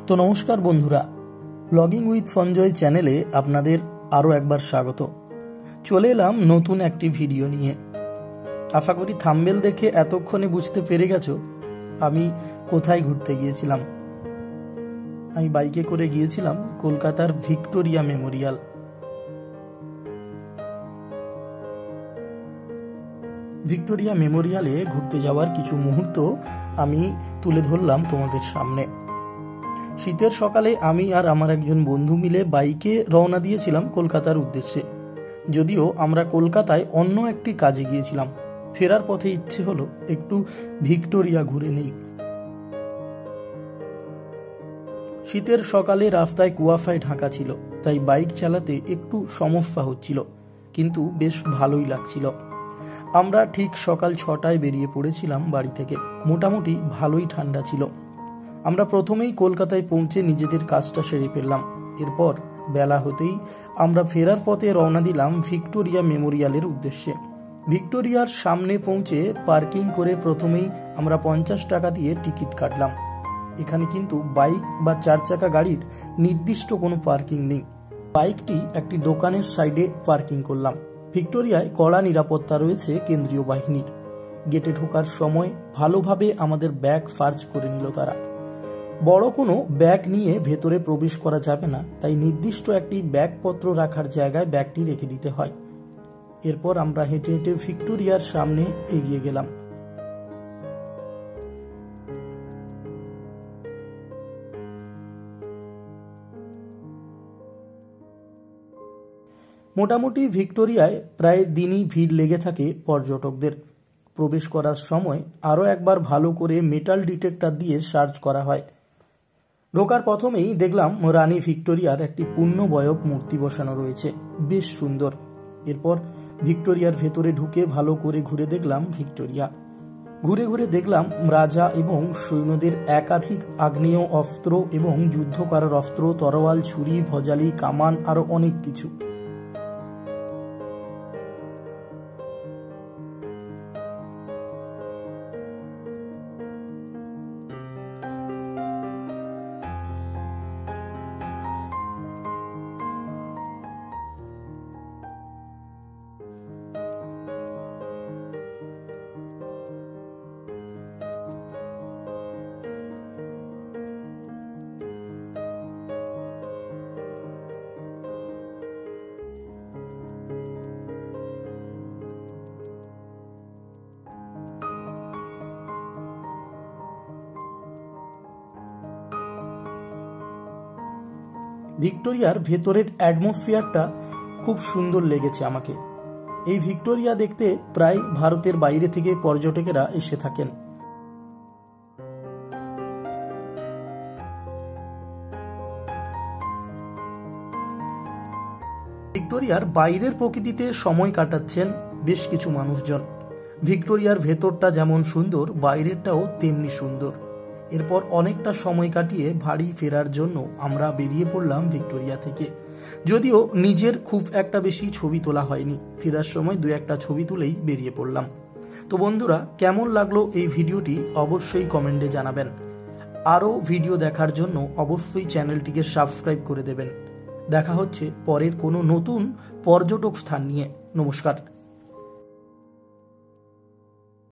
তো নমস্কার বন্ধুরা, ব্লগিং উইথ সঞ্জয় চ্যানেলে আপনাদের আরও একবার স্বাগত। চলে এলাম নতুন একটি ভিডিও নিয়ে। আশা করি থাম্বনেল দেখে এতক্ষণে বুঝতে পেরে গেছো আমি কোথায় ঘুরতে গিয়েছিলাম। আমি বাইকে করে গিয়েছিলাম কলকাতার ভিক্টোরিয়া মেমোরিয়াল। ভিক্টোরিয়া মেমোরিয়ালে ঘুরতে যাওয়ার কিছু মুহূর্ত আমি তুলে ধরলাম তোমাদের সামনে। শীতের সকালে আমি আর আমার একজন বন্ধু মিলে বাইকে রওনা দিয়েছিলাম কলকাতার উদ্দেশ্যে। যদিও আমরা কলকাতায় অন্য একটি কাজে গিয়েছিলাম, ফেরার পথে ইচ্ছে হলো একটু ভিক্টোরিয়া ঘুরে নেই। শীতের সকালে রাস্তায় কুয়াশায় ঢাকা ছিল, তাই বাইক চালাতে একটু সমস্যা হচ্ছিল, কিন্তু বেশ ভালোই লাগছিল। আমরা ঠিক সকাল 6টায় বেরিয়ে পড়েছিলাম বাড়ি থেকে। মোটামুটি ভালোই ঠান্ডা ছিল। আমরা প্রথমেই কলকাতায় পৌঁছে নিজেদের কাজটা সেরে ফেললাম। এরপর বেলা হতেই আমরা ফেরার পথে রওনা দিলাম ভিক্টোরিয়া মেমোরিয়ালের উদ্দেশ্যে। ভিক্টোরিয়ার সামনে পৌঁছে পার্কিং করে প্রথমেই আমরা 50 টাকা দিয়ে টিকিট কাটলাম। এখানে কিন্তু বাইক বা 4 চাকা গাড়ির নির্দিষ্ট কোনো পার্কিং নেই। বাইকটি একটি দোকানের সাইডে পার্কিং করলাম। ভিক্টোরিয়ায় কড়া নিরাপত্তা রয়েছে কেন্দ্রীয় বাহিনীর। গেটে ঢোকার সময় ভালোভাবে আমাদের ব্যাগ সার্চ করে নিল তারা। বড় কোনো ব্যাগ নিয়ে ভেতরে প্রবেশ করা যাবে না, তাই নির্দিষ্ট একটি ব্যাগপত্র রাখার জায়গায় ব্যাগটি রেখে দিতে হয়। এরপর আমরা হেঁটে হেঁটে ভিক্টোরিয়ার সামনে এগিয়ে গেলাম। মোটামুটি ভিক্টোরিয়ায় প্রায় দিনই ভিড় লেগে থাকে পর্যটকদের। প্রবেশ করার সময় আরও একবার ভালো করে মেটাল ডিটেক্টর দিয়ে সার্চ করা হয়। ঢোকার প্রথমেই দেখলাম রানী ভিক্টোরিয়ার একটি পূর্ণবয়ব মূর্তি বসানো রয়েছে, বেশ সুন্দর। এরপর ভিক্টোরিয়ার ভেতরে ঢুকে ভালো করে ঘুরে দেখলাম ভিক্টোরিয়া। ঘুরে ঘুরে দেখলাম রাজা এবং সৈন্যদের একাধিক আগ্নেয় অস্ত্র এবং যুদ্ধ করার অস্ত্র, তরোয়াল, ছুরি, ভজালি, কামান, আরো অনেক কিছু। ভিক্টোরিয়ার ভেতরের অ্যাটমসফিয়ারটা খুব সুন্দর লেগেছে আমাকে। এই ভিক্টোরিয়া দেখতে প্রায় ভারতের বাইরে থেকে পর্যটকেরা এসে থাকেন। ভিক্টোরিয়ার বাইরের প্রকৃতিতে সময় কাটাচ্ছেন বেশ কিছু মানুষজন। ভিক্টোরিয়ার ভেতরটা যেমন সুন্দর, বাইরেরটাও তেমনি সুন্দর। এরপর অনেকটা সময় কাটিয়ে বাড়ি ফেরার জন্য আমরা বেরিয়ে পড়লাম ভিক্টোরিয়া থেকে। যদিও নিজের খুব একটা বেশি ছবি তোলা হয়নি, ফেরার সময় 2-1টা ছবি তুলেই বেরিয়ে পড়লাম। তো বন্ধুরা, কেমন লাগলো এই ভিডিওটি অবশ্যই কমেন্টে জানাবেন। আরও ভিডিও দেখার জন্য অবশ্যই চ্যানেলটিকে সাবস্ক্রাইব করে দেবেন। দেখা হচ্ছে পরের কোনো নতুন পর্যটক স্থান নিয়ে। নমস্কার।